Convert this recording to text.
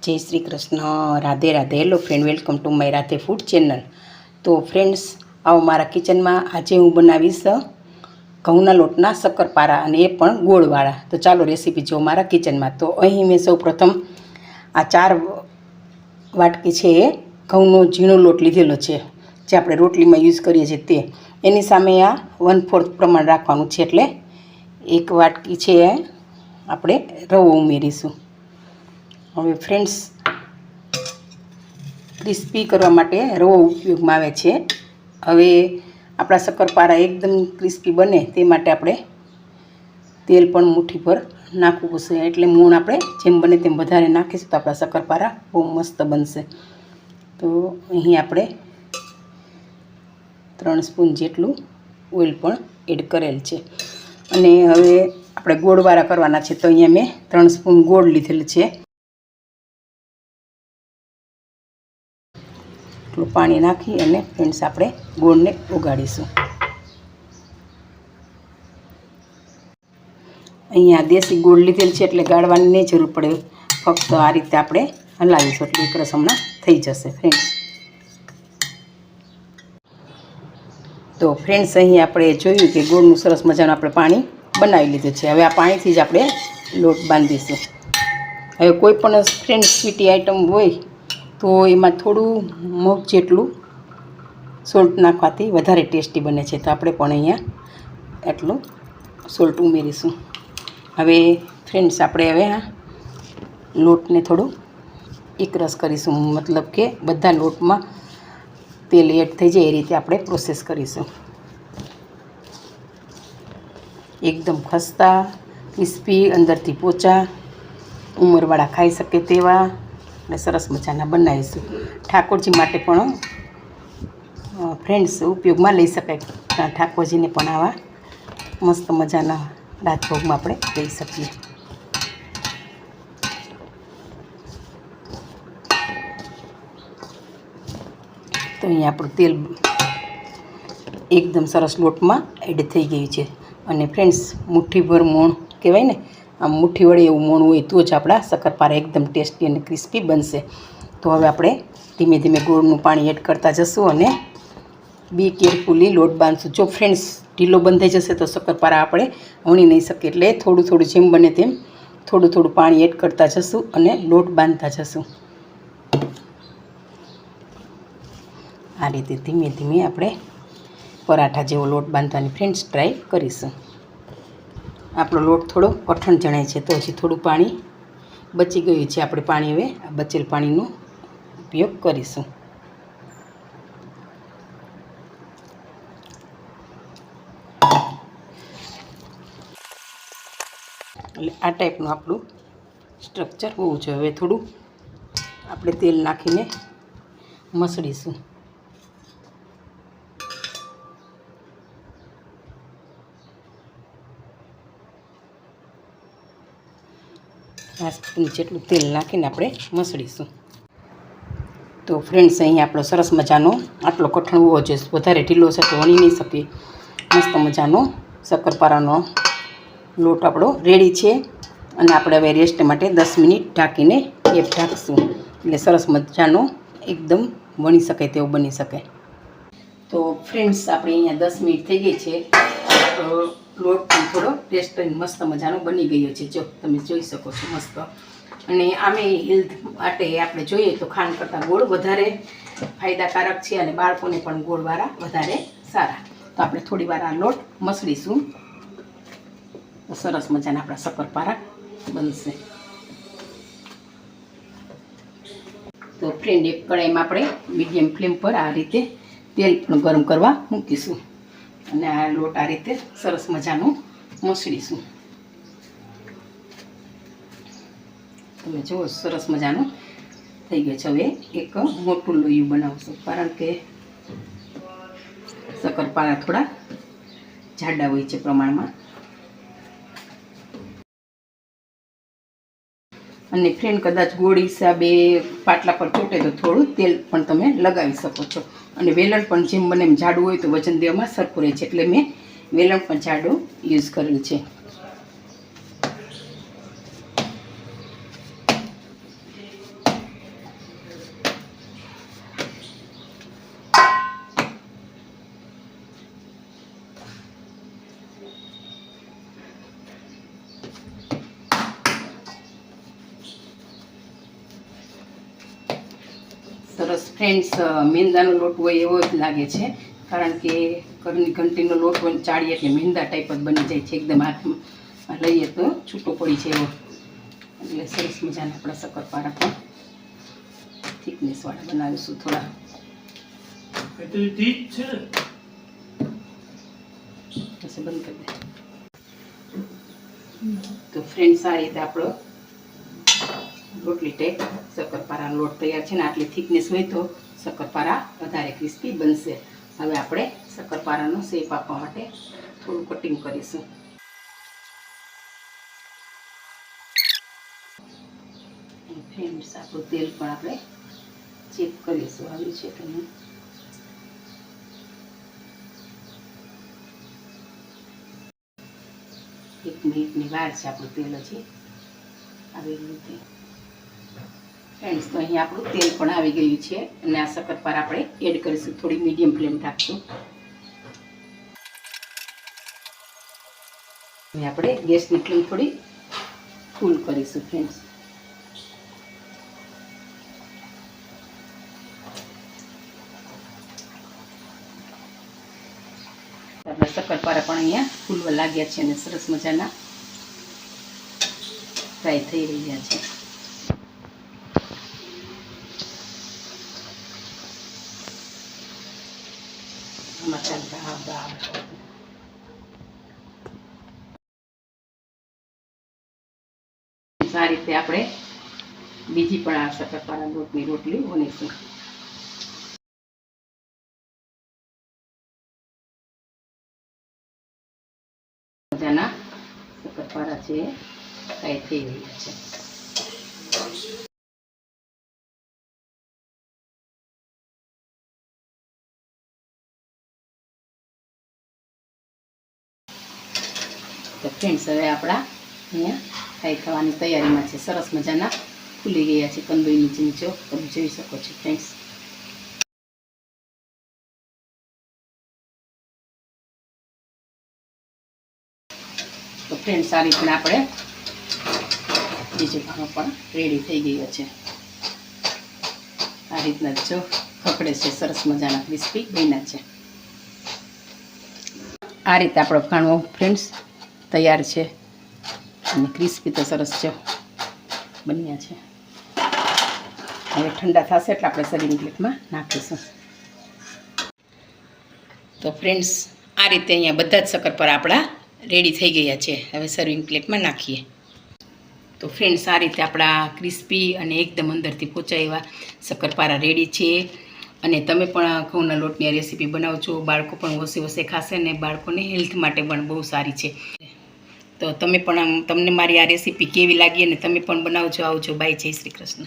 જય Shri Krishna, Radhe Radhe. Hello friend, welcome to my Radhe food channel. તો friends, આવો મારા કિચનમાં. આજે હું બનાવીશ ઘઉંના લોટના શક્કરપારા, અને એ પણ ગોળવાળા. તો ચાલો રેસીપી જો મારા કિચનમાં. તો અહીં મેં સૌ પ્રથમ આ 4 વાટકી છે એ ઘઉંનો ઝીણો લોટ લીધેલો છે, જે આપણે રોટલીમાં યુઝ કરીએ છીએ તે. એની સામે આ 1/4 પ્રમાણ રાખવાનું છે, એટલે 1 વાટકી છે આપણે રવો ઉમેરીશું. હવે ફ્રેન્ડ્સ, ક્રિસ્પી કરવા માટે રવો ઉપયોગમાં આવે છે. હવે આપણા શક્કરપારા એકદમ ક્રિસ્પી બને તે માટે આપણે તેલ પણ મુઠ્ઠી પર નાખવું પડશે. એટલે મૂણ આપણે જેમ બને તેમ વધારે નાખીશું તો આપણા શક્કરપારા બહુ મસ્ત બનશે. તો અહીં આપણે 3 સ્પૂન જેટલું ઓઇલ પણ એડ કરેલ છે. અને હવે આપણે ગોળવાળા કરવાના છે, તો અહીંયા મેં 3 સ્પૂન ગોળ લીધેલ છે. એટલું પાણી નાખી અને ફ્રેન્ડ્સ આપણે ગોળને ઉગાડીશું. અહીંયા દેશી ગોળ લીધેલ છે એટલે ગાળવાની નહીં જરૂર પડે, ફક્ત આ રીતે આપણે હલાવીશું એટલે એકરસ હમણાં થઈ જશે ફ્રેન્ડ્સ. તો ફ્રેન્ડ્સ, અહીં આપણે જોયું કે ગોળનું સરસ મજાનું આપણે પાણી બનાવી લીધું છે. હવે આ પાણીથી જ આપણે લોટ બાંધીશું. હવે કોઈ પણ ફ્રેન્ડ્સ સ્વીટી આઈટમ હોય તો એમાં થોડું મગ જેટલું સોલ્ટ નાખવાથી વધારે ટેસ્ટી બને છે. તો આપણે પણ અહીંયા એટલું સોલ્ટ ઉમેરીશું. હવે ફ્રેન્ડ્સ, આપણે હવે આ લોટને થોડું એકરસ કરીશું, મતલબ કે બધા લોટમાં તેલ એડ થઈ જાય એ રીતે આપણે પ્રોસેસ કરીશું. એકદમ ખસ્તા ક્રિસ્પી, અંદરથી પોચા, ઉંમરવાળા ખાઈ શકે તેવા અને સરસ મજાના બનાવીશું. ઠાકોરજી માટે પણ ફ્રેન્ડ્સ ઉપયોગમાં લઈ શકાય. ઠાકોરજીને પણ આવા મસ્ત મજાના રાજભોગમાં આપણે લઈ શકીએ. તો અહીંયા આપણું તેલ એકદમ સરસ લોટમાં એડ થઈ ગયું છે. અને ફ્રેન્ડ્સ, મુઠ્ઠીભર મોણ કહેવાય ને, આમ મુઠ્ઠી વડે એવું મોણ હોય તો જ આપણા શક્કરપારા એકદમ ટેસ્ટી અને ક્રિસ્પી બનશે. તો હવે આપણે ધીમે ધીમે ગોળનું પાણી એડ કરતા જશું અને બી કેરફુલી લોટ બાંધશું. જો ફ્રેન્ડ્સ ઢીલો બંધાઈ જશે તો શક્કરપારા આપણે વણી નહીં શકીએ, એટલે થોડું થોડું જેમ બને તેમ થોડું થોડું પાણી એડ કરતા જશું અને લોટ બાંધતા જશું. આ રીતે ધીમે ધીમે આપણે પરાઠા જેવો લોટ બાંધવાની ફ્રેન્ડ્સ ટ્રાય કરીશું. આપણો લોટ થોડો કઠણ જણાય છે, તો હજી થોડું પાણી બચી ગયું છે. આપણે પાણી હવે આ બચેલ પાણીનો ઉપયોગ કરીશું. એટલે આ ટાઈપનું આપણું સ્ટ્રક્ચર હોવું જોઈએ. હવે થોડું આપણે તેલ નાખીને મસળીશું. આ સ્પૂન જેટલું તેલ નાખીને આપણે મસળીશું. તો ફ્રેન્ડ્સ, અહીં આપણો સરસ મજાનો આટલો કઠણ હોવો જોઈએ, વધારે ઢીલો છે તો વણી નહીં શકીએ. મસ્ત મજાનો શક્કરપારાનો લોટ આપણો રેડી છે. અને આપણે હવે રેસ્ટ માટે 10 મિનિટ ઢાંકીને ઢાંકશું, એટલે સરસ મજાનો એકદમ વણી શકાય તેવો બની શકે. તો ફ્રેન્ડ્સ, આપણે અહીંયા 10 મિનિટ થઈ ગઈ છે. લોટ પણ થોડો ટેસ્ટ મસ્ત મજાનો બની ગયો છે, જો તમે જોઈ શકો છો મસ્ત. અને આમે હેલ્થ માટે આપણે જોઈએ તો ખાંડ કરતાં ગોળ વધારે ફાયદાકારક છે, અને બાળકોને પણ ગોળવાળા વધારે સારા. તો આપણે થોડી વાર આ લોટ મસળીશું તો સરસ મજાના આપણા શક્કરપારા બનશે. તો ફ્રેન્ડ, એક કડાઈમાં આપણે મીડિયમ ફ્લેમ પર આ રીતે તેલ પણ ગરમ કરવા મૂકીશું અને આ લોટ આ રીતે સરસ મજાનું મસળીશું. તમે જુઓ સરસ મજાનું થઈ ગયું છે. હવે એક મોટું લોયું બનાવશું, કારણ કે શક્કરપારા થોડા જાડા હોય છે પ્રમાણમાં. અને ફ્રેન્ડ, કદાચ ગોળ હિસાબે પાટલા પર ચોટે તો થોડું તેલ પણ તમે લગાવી શકો છો. અને વેલણ પણ જેમ બને એમ જાડું હોય તો વજન દેવામાં સરખું રહે છે, એટલે મેં વેલણ પણ જાડું યુઝ કરેલ છે. બસ ફ્રેન્ડ્સ, મેંદાનો લોટ હોય એવો જ લાગે છે, કારણ કે ઘરની ઘંટીનો લોટ હોય ચાળીએ એટલે મેંદા ટાઈપ જ બની જાય છે. એકદમ હાથમાં લઈએ તો છૂટો પડી છે એવો. એટલે સરસ મજાના આપણા શક્કરપારા પણ થિકનેસવાળા બનાવીશું થોડા. બંધ કરી દે. તો ફ્રેન્ડ્સ, આ રીતે આપણો રોટલી ટાઈપ શક્કરપારાનો લોટ તૈયાર છે ને. આટલી થિકનેસ હોય તો શક્કરપારા વધારે ક્રિસ્પી બનશે. હવે આપણે શક્કરપારાનો શેપ આપવા માટે થોડું કટિંગ કરીશું. ફ્રેન્ડ્સ, આપણું તેલ પણ આપણે ચેક કરીશું આવ્યું છે કે નહીં. એક મિનિટની વાર છે, આપણું તેલ હજી આવી રીતે. ફ્રેન્ડ્સ, તો અહીં આપણું તેલ પણ આવી ગયું છે અને આ શક્કરપારા આપણે એડ કરીશું. થોડી મીડિયમ ફ્લેમ રાખશું. હવે આપણે ગેસની ફ્લેમ થોડી ફૂલ કરીશું. ફ્રેન્ડ્સ, આપણા શક્કરપારા પણ અહીંયા ફૂલવા લાગ્યા છે અને સરસ મજાના ફ્રાય થઈ રહ્યા છે. આ રીતે આપણે બીજી પણ આ શક્કરપારા લોટની રોટલી વણીશું. મજાના શક્કરપારા છે ફ્રાય થઈ રહ્યા છે. તો ફ્રેન્ડ્સ, હવે આપણા અહીંયા ફ્રાય થવાની તૈયારીમાં છે. સરસ મજાના ફૂલી ગયા છે. કંદોઈ નીચે નીચે તમે જોઈ શકો છો. ફ્રેન્ડ્સ, તો ફ્રેન્ડ્સ, આ રીતના આપણે બીજો ભાણો પણ રેડી થઈ ગયો છે. આ રીતના જો ખકડે છે, સરસ મજાના ક્રિસ્પી બન્યા છે. આ રીતે આપણો ભાણો ફ્રેન્ડ્સ તૈયાર છે અને ક્રિસ્પી તો સરસ છે બન્યા છે. હવે ઠંડા થશે એટલે આપણે સર્વિંગ પ્લેટમાં નાખીશું. તો ફ્રેન્ડ્સ, આ રીતે અહીંયા બધા જ શક્કરપારા આપણા રેડી થઈ ગયા છે. હવે સર્વિંગ પ્લેટમાં નાખીએ. તો ફ્રેન્ડ્સ, આ રીતે આપણા ક્રિસ્પી અને એકદમ અંદરથી પોચા એવા શક્કરપારા રેડી છે. અને તમે પણ ઘઉંના લોટની આ રેસીપી બનાવજો. બાળકો પણ હોશે ખાશે અને બાળકોને હેલ્થ માટે પણ બહુ સારી છે. તો તમે પણ તમને મારી આ રેસીપી કેવી લાગી અને તમે પણ બનાવજો. આવજો. બાય. જય શ્રી કૃષ્ણ.